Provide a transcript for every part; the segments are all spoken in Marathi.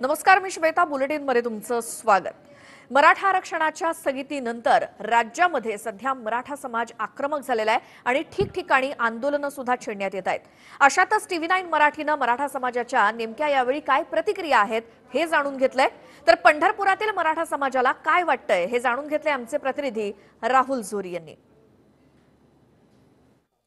नमस्कार, मी श्वेता. बुलेटिनमध्ये तुमचं स्वागत. मराठा आरक्षणाच्या स्थगितीनंतर राज्यामध्ये सध्या मराठा समाज आक्रमक झालेला आहे आणि ठिकठिकाणी आंदोलनं सुद्धा छेडण्यात येत आहेत. अशातच TV9 मराठीनं मराठा समाजाच्या नेमक्या यावेळी काय प्रतिक्रिया आहेत हे जाणून घेतलंय. तर पंढरपुरातील मराठा समाजाला काय वाटतंय हे जाणून घेतले आमचे प्रतिनिधी राहुल झोरी यांनी.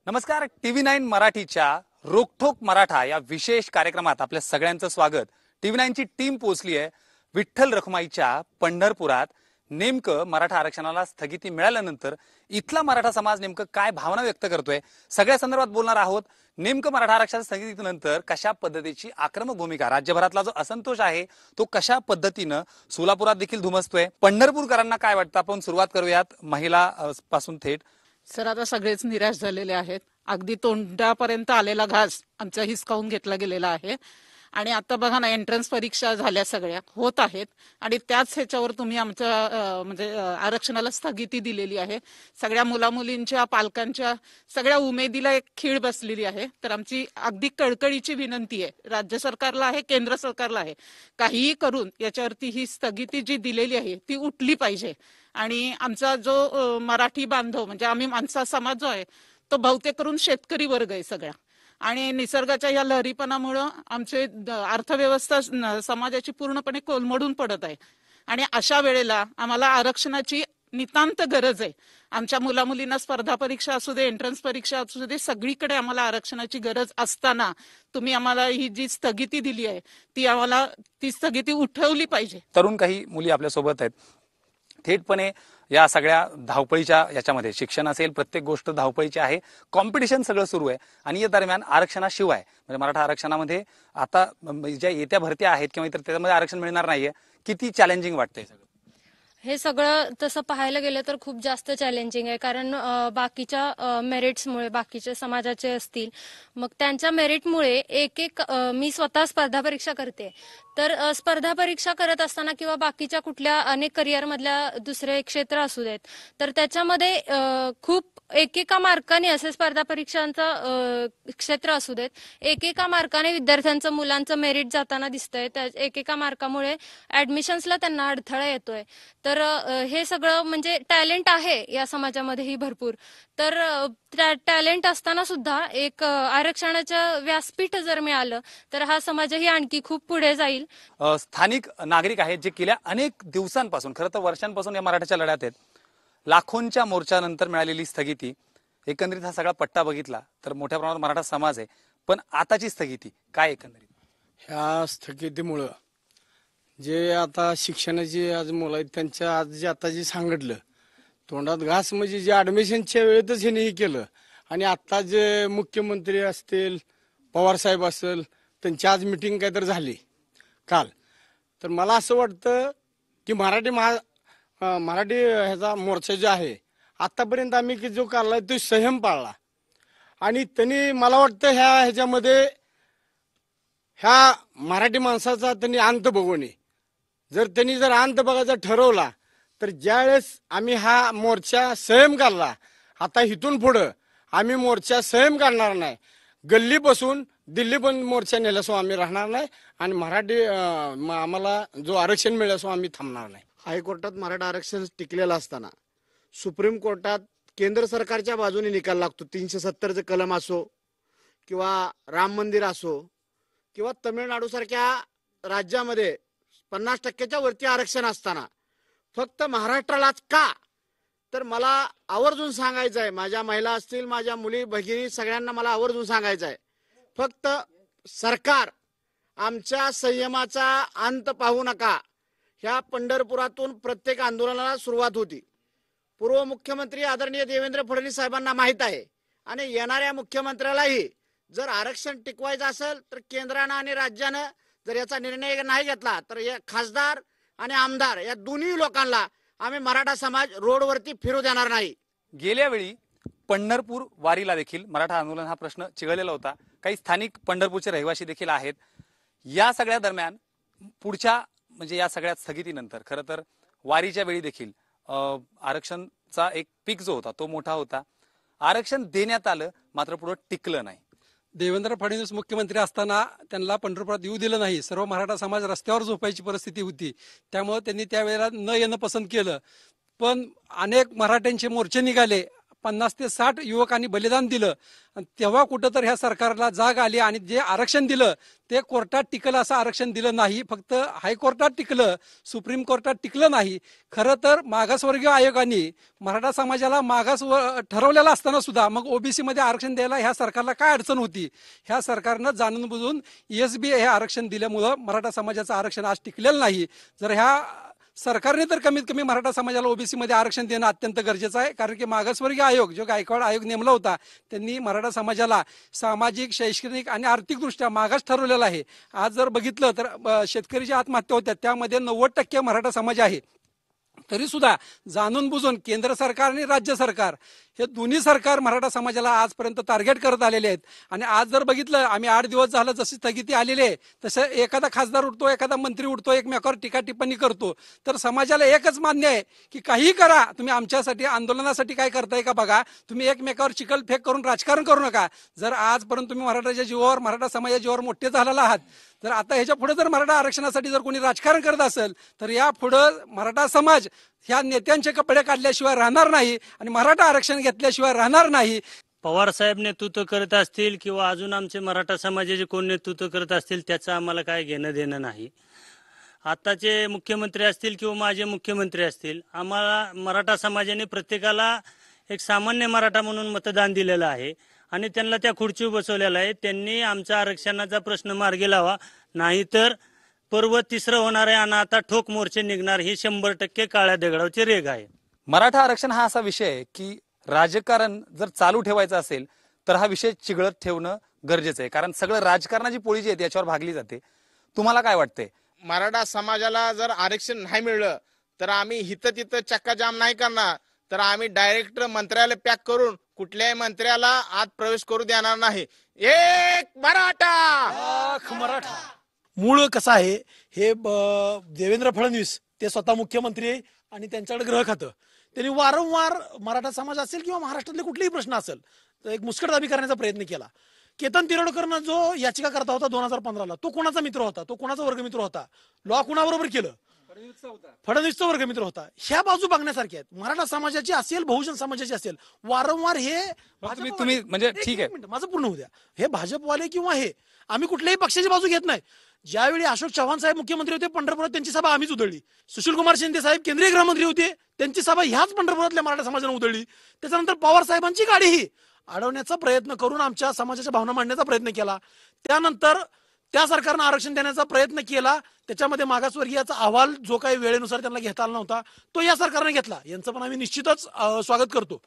नमस्कार. TV9 मराठीच्या रोकठोक मराठा या विशेष कार्यक्रमात आपल्या सगळ्यांचं स्वागत. TV9 ची टीम पोहोचली आहे विठ्ठल रखुमाईच्या पंढरपुरात. नेमकं मराठा आरक्षणाला स्थगिती मिळाल्यानंतर इथला मराठा समाज नेमकं काय भावना व्यक्त करतोय सगळ्या संदर्भात बोलणार आहोत. नेमकं मराठा आरक्षण स्थगितीनंतर कशा पद्धतीची आक्रमक भूमिका, राज्यभरातला जो असंतोष आहे तो कशा पद्धतीनं सोलापुरात देखील धुमसतोय, पंढरपूरकरांना काय वाटतं, आपण सुरुवात करूयात महिला पासून थेट. सर, आता सगळेच निराश झालेले आहेत. अगदी तोंडापर्यंत आलेला घास आमचा हिसकावून घेतला गेलेला आहे. आणि आता बघा ना, एंट्रन्स परीक्षा झाल्या, सगळ्या होत आहेत आणि त्याच ह्याच्यावर तुम्ही आमच्या म्हणजे आरक्षणाला स्थगिती दिलेली आहे. सगळ्या मुलामुलींच्या पालकांच्या सगळ्या उमेदीला एक खीळ बसलेली आहे. तर आमची अगदी कळकळीची विनंती आहे, राज्य सरकारला आहे, केंद्र सरकारला आहे, काहीही करून याच्यावरती ही स्थगिती जी दिलेली आहे ती उठली पाहिजे. आणि आमचा जो मराठी बांधव म्हणजे आम्ही माणसा समाज जो आहे तो बहुतेक करून शेतकरी वर्ग आहे सगळा. आणि निसर्गाच्या या लहरीपणामुळं आमचे अर्थव्यवस्था समाजाची पूर्णपणे कोलमडून पडत आहे. आणि अशा वेळेला आम्हाला आरक्षणाची नितांत गरज आहे. आमच्या मुलामुलींना स्पर्धा परीक्षा असू दे, एंट्रन्स परीक्षा असू दे, सगळीकडे आम्हाला आरक्षणाची गरज असताना तुम्ही आम्हाला ही जी स्थगिती दिली आहे ती स्थगिती उठवली पाहिजे. तरुण काही मुली आपल्या सोबत आहेत. थेटपणे या सगळ्या धावपळीच्या याच्यामध्ये शिक्षण असेल, प्रत्येक गोष्ट धावपळीची आहे, कॉम्पिटिशन सगळं सुरू आहे. आणि या दरम्यान आरक्षणाशिवाय म्हणजे मराठा आरक्षणामध्ये आता ज्या येत्या भरत्या आहेत किंवा इतर त्याच्यामध्ये आरक्षण मिळणार नाहीये, किती चॅलेंजिंग वाटतंय सगळं? हे सगळं तसं पाहायला गेलं तर खूप जास्त चॅलेंजिंग आहे. कारण बाकीच्या मेरिट्समुळे, बाकीच्या समाजाचे असतील, मग त्यांच्या मेरिटमुळे एक एक मी स्वतः स्पर्धा परीक्षा करते. तर स्पर्धा परीक्षा करत असताना किंवा बाकीच्या कुठल्या अनेक करिअरमधल्या दुसरे क्षेत्र असू देत, तर त्याच्यामध्ये खूप एकेका मार्काने असे स्पर्धा परीक्षांचं क्षेत्र असू देत, एकेका मार्काने विद्यार्थ्यांचं, मुलांचं मेरिट जाताना दिसतंय. त्या एकेका मार्कामुळे ऍडमिशन्सला त्यांना अडथळा येतोय. तर हे सगळं म्हणजे टॅलेंट आहे या समाजामध्येही भरपूर. तर टॅलेंट असताना सुद्धा एक आरक्षणाचं व्यासपीठ जर मिळालं तर हा समाजही आणखी खूप पुढे जाईल. स्थानिक नागरिक आहेत जे गेल्या अनेक दिवसांपासून, खरं तर वर्षांपासून या मराठ्याच्या लढ्यात आहेत. लाखोंच्या मोर्चानंतर मिळालेली स्थगिती, एकंदरीत हा सगळा पट्टा बघितला तर मोठ्या प्रमाणात मराठा समाज आहे. पण आताची स्थगिती काय एकंदरीत? ह्या स्थगितीमुळं जे आता शिक्षणाची आज मुलं आहेत त्यांच्या आज जे आता जे सांगितलं तोंडात घास म्हणजे जे ऍडमिशनच्या वेळेतच ह्याने हे केलं. आणि आता जे मुख्यमंत्री असतील, पवारसाहेब असेल, त्यांची आज मिटिंग काहीतरी झाली काल. तर मला असं वाटतं की मराठी ह्याचा मोर्चा जो आहे आतापर्यंत आम्ही जो काढला तो संयम पाळला. आणि त्यांनी मला वाटतं ह्याच्यामध्ये ह्या मराठी माणसाचा त्यांनी अंत बघू नये. जर त्यांनी अंत बघायचा ठरवला तर ज्यावेळेस आम्ही हा मोर्चा संयम काढला, आता इथून पुढं आम्ही मोर्चा संयम काढणार नाही. गल्लीपासून दिल्ली पण मोर्चा नेल्यासो आम्ही राहणार नाही. आणि मराठी आम्हाला जो आरक्षण मिळाल्यासो आम्ही थांबणार नाही. हायकोर्टात मराठा आरक्षण टिकलेलं असताना सुप्रीम कोर्टात केंद्र सरकारच्या बाजूने निकाल लागतो. 370चे कलम असो किंवा राम मंदिर असो किंवा तमिळनाडू सारख्या राज्यामध्ये 50% वरती आरक्षण असताना फक्त महाराष्ट्रालाच का? तर मला आवर्जून सांगायचं आहे, माझ्या महिला असतील, माझ्या मुली भगिनी सगळ्यांना मला आवर्जून सांगायचं आहे, फक्त सरकार आमच्या संयमाचा अंत पाहू नका. ह्या पंढरपुरातून प्रत्येक आंदोलनाला सुरुवात होती. पूर्व मुख्यमंत्री आदरणीय देवेंद्र फडणवीस साहेबांना माहीत आहे आणि येणाऱ्या मुख्यमंत्र्यालाही जर आरक्षण टिकवायचं असेल तर केंद्रानं आणि राज्यानं जर याचा निर्णय नाही घेतला तर या खासदार आणि आमदार या दोन्ही लोकांना आम्ही मराठा समाज रोडवरती फिरू देणार नाही. गेल्या वेळी पंढरपूर वारीला देखील मराठा आंदोलन हा प्रश्न चिघळलेला होता. काही स्थानिक पंढरपूरचे रहिवासी देखील आहेत. या सगळ्या दरम्यान पुढच्या म्हणजे या सगळ्या स्थगितीनंतर खरं तर वारीच्या वेळी देखील आरक्षणचा एक पीक जो होता तो मोठा होता. आरक्षण देण्यात आलं मात्र पुढे टिकलं नाही. देवेंद्र फडणवीस मुख्यमंत्री असताना त्यांना पंढरपुरात येऊ दिलं नाही. सर्व मराठा समाज रस्त्यावर झोपायची परिस्थिती होती. त्यामुळे त्यांनी त्यावेळेला न येणं पसंत केलं. पण अनेक मराठ्यांचे मोर्चे निघाले, 50 ते 60 युवकांनी बलिदान दिलं. तेव्हा कुठं तर ह्या सरकारला जाग आली आणि जे आरक्षण दिलं ते कोर्टात टिकलं असं आरक्षण दिलं नाही. फक्त हायकोर्टात टिकलं, सुप्रीम कोर्टात टिकलं नाही. खरं तर मागासवर्गीय आयोगाने मराठा समाजाला मागास ठरवलेला असताना सुद्धा मग ओबीसी मध्ये आरक्षण द्यायला ह्या सरकारला काय अडचण होती? ह्या सरकारनं जाणून बुजून ESB हे आरक्षण दिल्यामुळं मराठा समाजाचं आरक्षण आज टिकलेलं नाही. जर ह्या सरकारने तर कमीत कमी मराठा समाजाला ओबीसी मध्ये आरक्षण देणं अत्यंत गरजेचं आहे. कारण की मागासवर्गीय आयोग जो गायकवाड आयोग नेमला होता त्यांनी मराठा समाजाला सामाजिक, शैक्षणिक आणि आर्थिकदृष्ट्या मागास ठरवलेला आहे. आज जर बघितलं तर शेतकरी ज्या आत्महत्या होत्या त्यामध्ये 90% मराठा समाज आहे. तरी सुद्धा जाणून बुजून केंद्र सरकार आणि राज्य सरकार हे दोन्ही सरकार मराठा समाजाला आजपर्यंत टार्गेट करत आलेले आहेत. आणि आज जर बघितलं आम्ही 8 दिवस झालं जशी स्थगिती आलेली आहे तसं एखादा खासदार उठतो, एखादा मंत्री उठतो, एकमेकावर टीका टिप्पणी करतो. तर समाजाला एकच मान्य आहे की काहीही करा, तुम्ही आमच्यासाठी आंदोलनासाठी काय करताय का बघा. तुम्ही एकमेकावर चिखलफेक करून राजकारण करू नका. जर आजपर्यंत तुम्ही मराठाच्या जीवावर, मराठा समाजाच्या जीवावर मोठे झालेला आहात, तर आता ह्याच्या पुढे जर मराठा आरक्षणासाठी जर कोणी राजकारण करत असेल तर या पुढे मराठा समाज ह्या नेत्यांचे कपडे काढल्याशिवाय राहणार नाही आणि मराठा आरक्षण घेतल्याशिवाय राहणार नाही. पवार साहेब नेतृत्व करत असतील किंवा अजून आमचे मराठा समाजाचे कोण नेतृत्व करत असतील त्याचं आम्हाला काय घेणं देणं नाही. आताचे मुख्यमंत्री असतील किंवा माझे मुख्यमंत्री असतील, आम्हाला मराठा समाजाने प्रत्येकाला एक सामान्य मराठा म्हणून मतदान दिलेलं आहे आणि त्यांना त्या खुर्चीवर बसवलेलं आहे. त्यांनी आमचा आरक्षणाचा प्रश्न मार्गी लावा, नाहीतर पर्व तिसरं होणार आहे आणि आता ठोक मोर्चे निघणार. ही 100% काळ्या दगडावची रेग आहे. मराठा आरक्षण हा असा विषय आहे की राजकारण जर चालू ठेवायचं असेल तर हा विषय चिघळत ठेवणं गरजेचं आहे. कारण सगळं राजकारणाची पोळी जी आहे याच्यावर भागली जाते. तुम्हाला काय वाटतंय? मराठा समाजाला जर आरक्षण नाही मिळलं तर आम्ही हिथं तिथं चक्काजाम नाही करणार, तर आम्ही डायरेक्ट मंत्र्याला पॅक करून कुठल्याही मंत्र्याला आत प्रवेश करू देणार नाही. एक मराठा. मूळ कसं आहे हे देवेंद्र फडणवीस ते स्वतः मुख्यमंत्री आहे आणि त्यांच्याकडे गृह खातं. त्यांनी वारंवार मराठा समाज असेल किंवा महाराष्ट्रातले कुठलेही प्रश्न असेल तर एक मुस्कटदाबी करण्याचा प्रयत्न केला. केतन तिरोडकरनं जो याचिका करता होता 2015ला, तो कोणाचा मित्र होता? तो कोणाचा वर्गमित्र होता? लॉ कुणाबरोबर केलं? फडणवीसचा वर्गमित्र होता. ह्या बाजू बघण्यासारख्या आहेत. मराठा समाजाची असेल, बहुजन समाजाची असेल, वारंवार हे तुम्ही म्हणजे ठीक आहे, माझं पूर्ण होऊ द्या. हे भाजपवाले किंवा हे आम्ही कुठल्याही पक्षाची बाजू घेत नाही. ज्यावेळी अशोक चव्हाण साहेब मुख्यमंत्री होते पंढरपुरात त्यांची सभा आम्हीच उधळली. सुशील कुमार शिंदे साहेब केंद्रीय गृहमंत्री होते, त्यांची सभा ह्याच पंढरपुरातल्या मराठा समाजाने उधळली. त्याच्यानंतर पवार साहेबांची गाडीही अडवण्याचा प्रयत्न करून आमच्या समाजाच्या भावना मांडण्याचा प्रयत्न केला. त्यानंतर त्या सरकारनं आरक्षण देण्याचा प्रयत्न केला. त्याच्यामध्ये मागासवर्गीयाचा अहवाल जो काही वेळेनुसार त्यांना घेता आला नव्हता तो या सरकारने घेतला. यांचं पण आम्ही निश्चितच स्वागत करतो.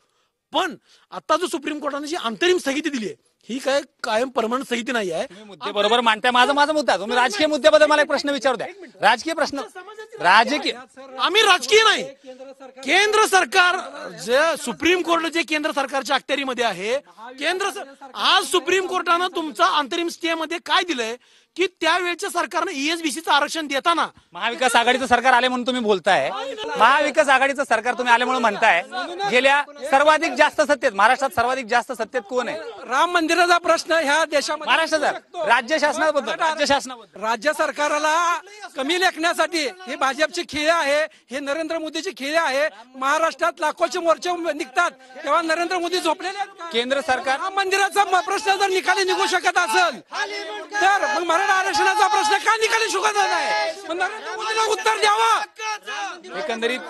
पण आता जो सुप्रीम कोर्टाने जी अंतरिम स्थगिती दिली आहे ही काय कायम परमनंट स्थगिती नाही आहे. मुद्दे बरोबर मांडताय. माझा मुद्दा, तुम्ही राजकीय मुद्द्याबद्दल मला एक प्रश्न विचारू द्या. राजकीय प्रश्न, राजकीय आम्ही राजकीय नाही. केंद्र सरकार जे सुप्रीम कोर्ट जे केंद्र सरकारच्या अखत्यारीमध्ये आहे, आज सुप्रीम कोर्टानं तुमचा अंतरिम स्टे मध्ये काय दिलंय की त्यावेळच्या सरकारनं ESBCचं आरक्षण देताना महाविकास आघाडीचं सरकार आले म्हणून तुम्ही बोलताय. महाविकास आघाडीचं सरकार तुम्ही आले म्हणून म्हणताय. गेल्या सर्वाधिक जास्त सत्तेत, महाराष्ट्रात सर्वाधिक जास्त सत्तेत कोण आहे? राम मंदिराचा प्रश्न ह्या देशामध्ये महाराष्ट्राचा राज्य शासनाबद्दल राज्य सरकारला कमी लेखण्यासाठी हे भाजपची खेळ आहे, हे नरेंद्र मोदीची खेळ आहे. महाराष्ट्रात लाखोचे मोर्चे निघतात तेव्हा नरेंद्र मोदी झोपलेले आहेत का? केंद्र सरकार राम मंदिराचा प्रश्न जर निकाली निघू शकत असेल तर मग मराठा आरक्षणाचा प्रश्न का निकाली शकत नाही? नरेंद्र मोदीला उत्तर द्यावं. एकंदरीत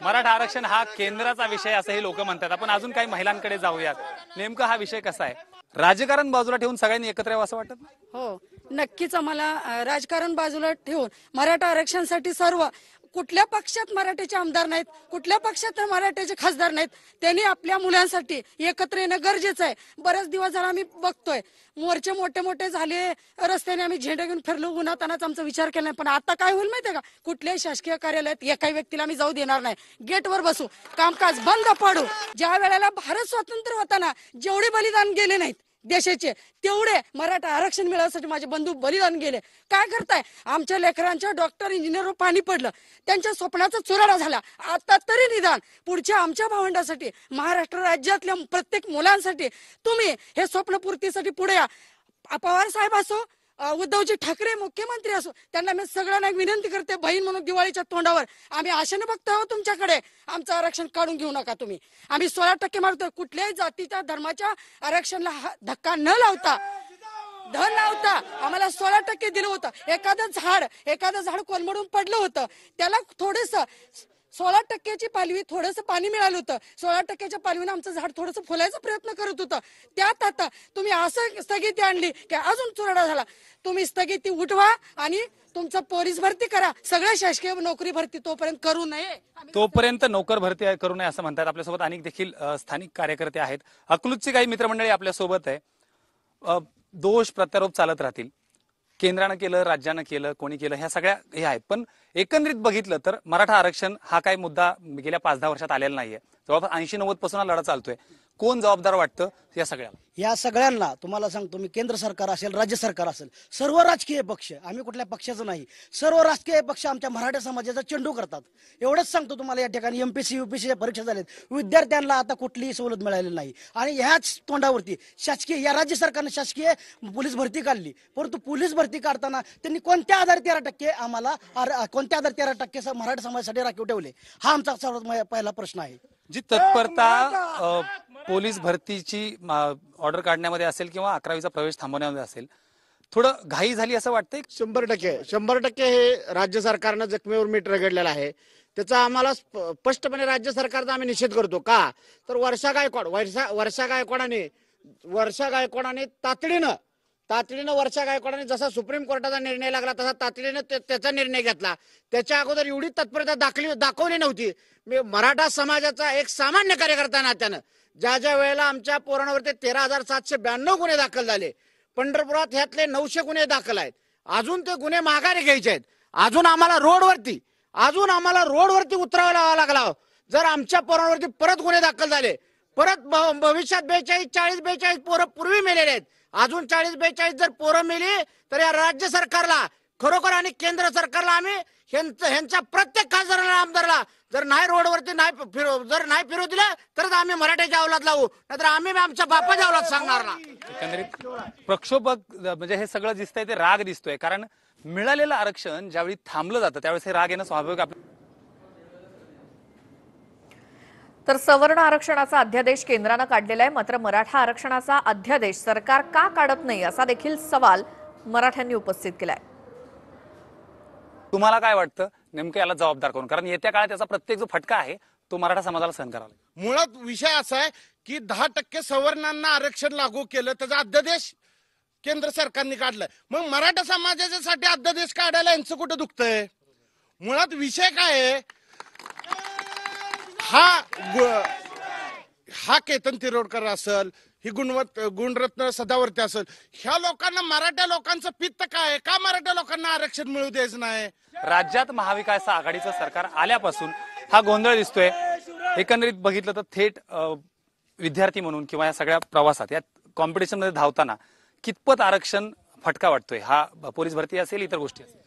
मराठा आरक्षण हा केंद्राचा विषय असंही लोक म्हणतात. आपण अजून काही महिलांकडे जाऊयात. नेमका हा विषय कसा आहे? राजकारण बाजूला ठेवून सगळ्यांनी एकत्र यावं असं वाटत नाही? हो, नक्कीच आम्हाला राजकारण बाजूला ठेवून मराठा आरक्षणासाठी सर्व कुठल्या पक्षात मराठ्याचे आमदार नाहीत, कुठल्या पक्षात मराठ्याचे खासदार नाहीत, त्यांनी आपल्या मुलांसाठी एकत्र येणं गरजेचं आहे. बरेच दिवस झाला आम्ही बघतोय मोर्चे मोठे मोठे झाले, रस्त्याने आम्ही झेंडे घेऊन फिरलो, उन्हातानाच आमचा विचार केला नाही. पण आता काय होईल माहितीये का? कुठल्याही शासकीय कार्यालयात एकाही व्यक्तीला आम्ही जाऊ देणार नाही. गेटवर बसू, कामकाज बंद पाडू. ज्या वेळेला भारत स्वातंत्र्य होताना जेवढे बलिदान गेले नाहीत देशाचे, तेवढे मराठा आरक्षण मिळवण्यासाठी माझे बंधू बलिदान गेले. काय करताय? आमच्या लेकरांच्या डॉक्टर इंजिनियर पाणी पडलं, त्यांच्या स्वप्नाचा चुराडा झाला. आता तरी निदान पुढच्या आमच्या भावंडासाठी, महाराष्ट्र राज्यातल्या प्रत्येक मुलांसाठी तुम्ही हे स्वप्नपूर्तीसाठी पुढे या. पवार साहेब असो, उद्धवजी ठाकरे मुख्यमंत्री असो, त्यांना मी सगळ्यांना विनंती करते, बहीण म्हणून दिवाळीच्या तोंडावर आम्ही आशेने बघतो तुमच्याकडे. आमचं आरक्षण काढून घेऊ नका तुम्ही. आम्ही 16% मारतोय. कुठल्याही जातीच्या धर्माच्या आरक्षणाला धक्का न लावता आम्हाला 16% दिलं होतं. एखादं झाड कोलमडून पडलं होतं, त्याला थोडस 16%ची पालवी, थोडंसं पाणी मिळालं होतं. 16%च्या पालवीने आमचं झाड थोडंसं फुलायचा प्रयत्न करत होतं. त्यात आता तुम्ही असं स्थगिती आणली की अजून चुराडा झाला. तुम्ही स्थगिती उठवा आणि तुमचं पोलीस भरती करा. सगळ्या शासकीय नोकरी भरती तोपर्यंत करू नये. तोपर्यंत नोकर भरती करू नये असं म्हणतात. आपल्यासोबत अनेक देखील स्थानिक कार्यकर्ते आहेत. अकलूजची काही मित्रमंडळी आपल्यासोबत आहे. दोष प्रत्यारोप चालत राहतील. केंद्रानं केलं, राज्यानं केलं, कोणी केलं, ह्या सगळ्या हे आहेत. पण एकंदरीत बघितलं तर मराठा आरक्षण हा काही मुद्दा गेल्या 5-10 वर्षात आलेला नाहीये. जवळपास 80-90 पासून हा लढा चालतोय. कोण जबाबदार वाटतं या सगळ्याला? या सगळ्यांना तुम्हाला सांगतो मी, केंद्र सरकार असेल, राज्य सरकार असेल, सर्व राजकीय पक्ष, आम्ही कुठल्या पक्षाचं नाही, सर्व राजकीय पक्ष आमच्या मराठा समाजाचा चेंडू करतात. एवढंच सांगतो तुम्हाला. या ठिकाणी MPSC UPSCच्या परीक्षा झाल्यात, विद्यार्थ्यांना आता कुठलीही सवलत मिळालेली नाही. आणि ह्याच तोंडावरती शासकीय, या राज्य सरकारने शासकीय पोलीस भरती काढली, परंतु पोलीस भरती काढताना त्यांनी कोणत्या आधारे 13% आम्हाला, कोणत्या आधारे 13% मराठा समाजासाठी राखीव ठेवले? हा आमचा सर्वात पहिला प्रश्न आहे. जी तत्परता पोलीस भरतीची ऑर्डर काढण्यामध्ये असेल किंवा 11वीचा प्रवेश थांबवण्यामध्ये असेल, थोडं घाई झाली असं वाटतंय. 100% हे राज्य सरकारनं जखमेवर मीठ रगडलेलं आहे. त्याचा आम्हाला स्पष्टपणे राज्य सरकारचा आम्ही निषेध करतो. का तर वर्षा गायकवाडाने तातडीनं वर्षा गायकवाडाने जसा सुप्रीम कोर्टाचा निर्णय लागला तसा तातडीनं त्याचा निर्णय घेतला. त्याच्या अगोदर एवढी तत्परता दाखवली नव्हती. मी मराठा समाजाचा एक सामान्य कार्यकर्ता नात्यानं ज्या वेळेला आमच्या पोरांवरती 13,792 गुन्हे दाखल झाले, पंढरपुरात ह्यातले 900 गुन्हे दाखल आहेत. अजून ते गुन्हे माघारी घ्यायचे आहेत. अजून आम्हाला रोडवरती उतरावा लागला. जर आमच्या पोरांवरती परत गुन्हे दाखल झाले, परत भविष्यात 42-40-42 पोरं पूर्वी मेलेले आहेत. अजून 40-42 जर पोरं मेली तर या राज्य सरकारला खरोखर आणि केंद्र सरकारला आम्ही ह्यांच्या प्रत्येक खासदाराला, आमदारला जर नाही रोडवरती जर नाही फिरू दिलं तर आम्ही मराठ्याच्या अवलाद लावू, नाहीतर आम्ही आमच्या बापाच्या अवलाद सांगणार ना. एकंदरीत प्रक्षोभक म्हणजे हे सगळं दिसतंय ते राग दिसतोय. कारण मिळालेलं आरक्षण ज्यावेळी थांबलं जातं त्यावेळेस हे राग येणं स्वाभाविक. तर सवर्ण आरक्षणाचा अध्यादेश केंद्रानं काढलेला आहे, मात्र मराठा आरक्षणाचा अध्यादेश सरकार का काढत नाही असा देखील सवाल मराठ्यांनी उपस्थित केलाय. तुम्हाला काय वाटतं नेमकं याला जबाबदार कोण? कारण येत्या काळात त्याचा प्रत्येक जो फटका आहे तो मराठा समाजाला सहन करावा लागेल. मुळात विषय असा आहे की 10% सवर्णांना आरक्षण लागू केलं, त्याचा अध्यादेश केंद्र सरकारने काढलाय. मग मराठा समाजाच्यासाठी अध्यादेश काढायला यांचं कुठं दुखतंय? मुळात विषय काय आहे, हा केतन तिरोडकर असेल, ही गुणरत्न सदावर्ती असेल, ह्या लोकांना, मराठा लोकांचं पित्त काय, का मराठा लोकांना आरक्षण मिळू द्यायचं नाही? राज्यात महाविकास आघाडीचं सरकार आल्यापासून हा गोंधळ दिसतोय. एकंदरीत बघितलं तर थेट विद्यार्थी म्हणून किंवा या सगळ्या प्रवासात या कॉम्पिटिशन मध्ये धावताना कितपत आरक्षण फटका वाटतोय? हा पोलीस भरती असेल, इतर गोष्टी असेल.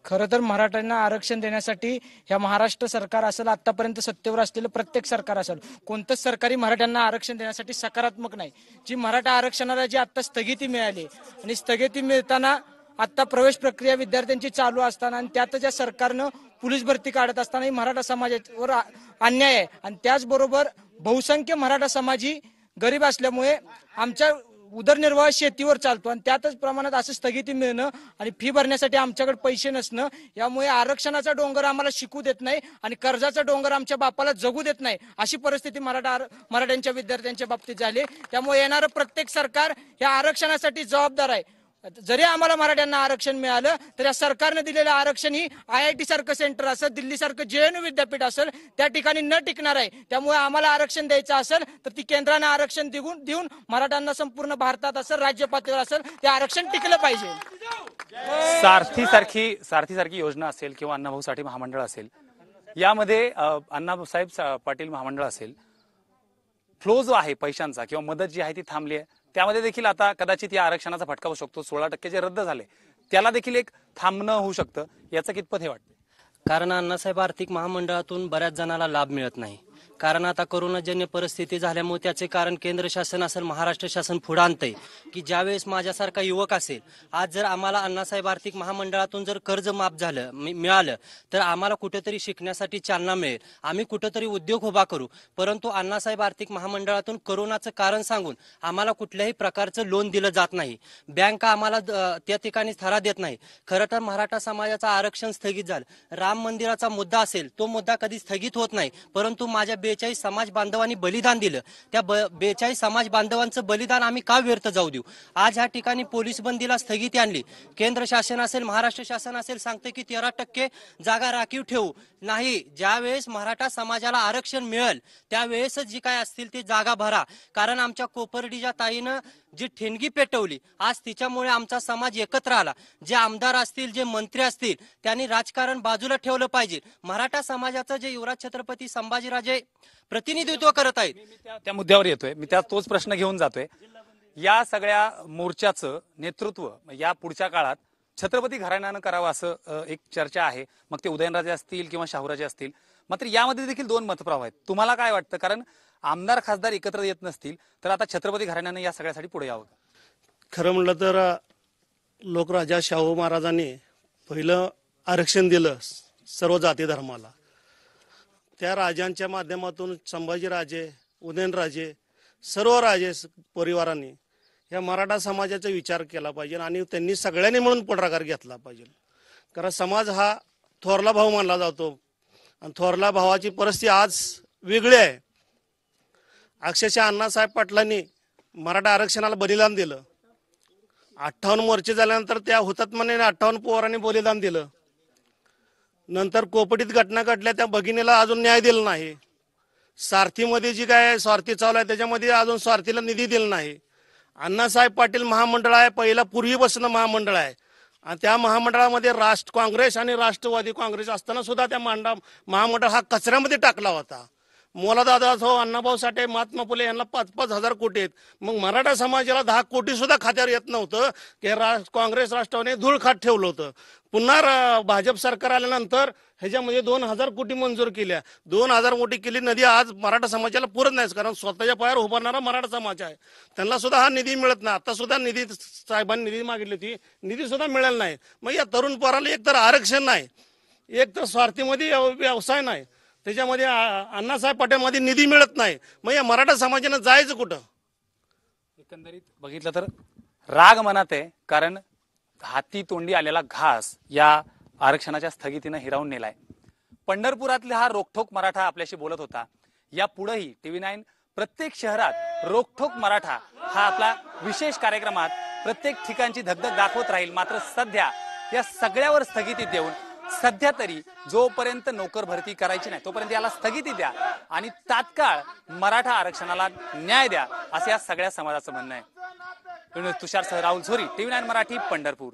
खरं तर मराठ्यांना आरक्षण देण्यासाठी ह्या महाराष्ट्र सरकार असेल, आतापर्यंत सत्तेवर असलेलं प्रत्येक सरकार असेल, कोणतंच सरकारी मराठ्यांना आरक्षण देण्यासाठी सकारात्मक नाही. जी मराठा आरक्षणाला जी आता स्थगिती मिळाली आणि स्थगिती मिळताना आता प्रवेश प्रक्रिया विद्यार्थ्यांची चालू असताना आणि त्यात ज्या सरकारनं पोलीस भरती काढत असताना मराठा समाजावर अन्याय आहे. आणि त्याचबरोबर बहुसंख्य मराठा समाजी गरीब असल्यामुळे आमच्या उदरनिर्वाह शेतीवर चालतो आणि त्यातच प्रमाणात असं स्थगिती मिळणं आणि फी भरण्यासाठी आमच्याकडे पैसे नसणं, यामुळे आरक्षणाचा डोंगर आम्हाला शिकू देत नाही आणि कर्जाचा डोंगर आमच्या बापाला जगू देत नाही, अशी परिस्थिती मराठ्यांच्या विद्यार्थ्यांच्या बाबतीत झाली. त्यामुळे येणारं प्रत्येक सरकार या आरक्षणासाठी जबाबदार आहे. जरी आम्हाला मराठ्यांना आरक्षण मिळालं तर या सरकारने दिलेलं आरक्षण ही IIT सारखं सेंटर असेल, दिल्ली सारखं JNU विद्यापीठ असेल, त्या ठिकाणी न टिकणार आहे. त्यामुळे आम्हाला आरक्षण द्यायचं असेल तर ती केंद्राने आरक्षण देऊन मराठ्यांना संपूर्ण भारतात असेल, राज्य पातळीवर असेल, ते आरक्षण टिकलं पाहिजे. सारथी योजना असेल किंवा अण्णाभाऊसाठी महामंडळ असेल, यामध्ये अण्णासाहेब पाटील महामंडळ असेल, फ्लो जो आहे पैशांचा किंवा मदत जी आहे ती थांबली आहे. त्यामध्ये देखील आता कदाचित या आरक्षणाचा फटका बसू शकतो. 16% जे रद्द झाले त्याला देखील एक थांबणं होऊ शकतं. याचं कितपत हे वाटतं? कारण अण्णासाहेब आर्थिक महामंडळातून बऱ्याच जणांना लाभ मिळत नाही. कारण आता कोरोनाजन्य परिस्थिती झाल्यामुळे त्याचे कारण केंद्र शासन असेल, महाराष्ट्र शासन पुढे आणतंय की ज्यावेळेस माझ्यासारखा युवक असेल, आज जर आम्हाला अण्णासाहेब आर्थिक महामंडळातून जर कर्ज माफ झालं मिळालं तर आम्हाला कुठेतरी शिकण्यासाठी चालना मिळेल, आम्ही कुठेतरी उद्योग उभा करू. परंतु अण्णासाहेब आर्थिक महामंडळातून कोरोनाचं कारण सांगून आम्हाला कुठल्याही प्रकारचं लोन दिलं जात नाही. बँका आम्हाला त्या ठिकाणी थारा देत नाही. खरं तर मराठा समाजाचं आरक्षण स्थगित झालं. राम मंदिराचा मुद्दा असेल तो मुद्दा कधी स्थगित होत नाही. परंतु माझ्या 42 समाज बांधवांनी बलिदान दिलं. त्या 42 समाज बांधवांचं बलिदान आम्ही का व्यर्थ जाऊ देऊ? आज ह्या ठिकाणी पोलीस बंदीला स्थगिती आणली. केंद्र शासन असेल, महाराष्ट्र शासन असेल सांगते की 13% जागा राखीव ठेवू. नाही, ज्यावेळेस मराठा समाजाला आरक्षण मिळेल त्यावेळेसच जी काय असतील ती जागा भरा. कारण आमच्या कोपर्डीच्या ताईनं जी ठेणगी पेटवली, आज तिच्यामुळे आमचा समाज एकत्र आला. जे आमदार असतील, जे मंत्री असतील, त्यांनी राजकारण बाजूला ठेवलं पाहिजे. मराठा समाजाचं जे युवराज छत्रपती संभाजीराजे प्रतिनिधित्व करत आहेत त्या मुद्द्यावर येतोय मी. तोच प्रश्न घेऊन जातोय. या सगळ्या मोर्चाचं नेतृत्व या पुढच्या काळात छत्रपती घराण्यानं करावं असं एक चर्चा आहे. मग ते उदयनराजे असतील किंवा शाहूराजे असतील. मात्र यामध्ये देखील दोन मतप्रवाह आहेत. तुम्हाला काय वाटतं? कारण आमदार खासदार एकत्र येत नसतील तर आता छत्रपती घराण्यानं या सगळ्यासाठी पुढे यावं. खरं म्हणलं तर लोकराजा शाहू महाराजांनी पहिलं आरक्षण दिलं सर्व जाती धर्माला. त्या राजांच्या माध्यमातून संभाजीराजे, उदयनराजे, सर्व राजे परिवारांनी या मराठा समाजाचा विचार केला पाहिजे आणि त्यांनी सगळ्यांनी म्हणून पुढाकार घेतला पाहिजे. कारण समाज हा थोरला भाऊ मानला जातो आणि थोरला भावाची परिस्थिती आज वेगळी आहे. अक्षरशः अण्णासाहेब पाटलांनी मराठा आरक्षणाला बलिदान दिलं. 58 मोर्चे झाल्यानंतर त्या हुतात्म्याने 58 पोरांनी बलिदान दिलं. नंतर कोपटीत घटना घडल्या, त्या भगिनीला अजून न्याय दिला नाही. सारथीमध्ये जी काय स्वार्थी चालू आहे त्याच्यामध्ये अजून स्वार्थीला निधी दिला नाही. अण्णासाहेब पाटील महामंडळ आहे, पहिला पूर्वीपासून महामंडळ आहे आणि त्या महामंडळामध्ये काँग्रेस आणि राष्ट्रवादी काँग्रेस असताना सुद्धा त्या महामंडळ हा कचऱ्यामध्ये टाकला होता. मोलादादा असो, अण्णाभाऊ साठे, महात्मा फुले यांना 5-5 हजार कोटी आहेत. मग मराठा समाजाला 10 कोटी सुद्धा खात्यावर येत नव्हतं की काँग्रेस राष्ट्रवादीने धूळ खात ठेवलं होतं. पुन्हा भाजप सरकार आल्यानंतर ह्याच्यामध्ये 2000 कोटी मंजूर केल्या. 2000 कोटी केली नदी आज मराठा समाजाला पुरत नाही. कारण स्वतःच्या पायावर उभारणारा मराठा समाज आहे, त्यांना सुद्धा हा निधी मिळत नाही. आता सुद्धा निधी साहेबांनी निधी मागितली होती, निधी सुद्धा मिळाला नाही. मग या तरुण पोराला एक तर आरक्षण नाही, एक तर स्वार्थीमध्ये व्यवसाय नाही, त्याच्यामध्ये अण्णासाहेब पाटीलमध्ये निधी मिळत नाही. मग या मराठा समाजानं जायचं कुठं? एकंदरीत बघितलं तर राग मनात आहे. कारण हाती तोंडी आलेला घास या आरक्षणाच्या स्थगितीनं हिरावून नेलाय. पंढरपुरातला हा रोखठोक मराठा आपल्याशी बोलत होता. या पुढेही TV9 प्रत्येक शहरात रोखठोक मराठा हा आपला विशेष कार्यक्रमात प्रत्येक ठिकाणची धगधग दाखवत राहील. मात्र सध्या या सगळ्यावर स्थगिती देऊन सध्या तरी जोपर्यंत नोकर भरती करायची नाही तोपर्यंत याला स्थगिती द्या आणि तात्काळ मराठा आरक्षणाला न्याय द्या असं या सगळ्या समाजाचं म्हणणं आहे. तुषार सह राहुल झोरी, TV9 मराठी, पंढरपूर.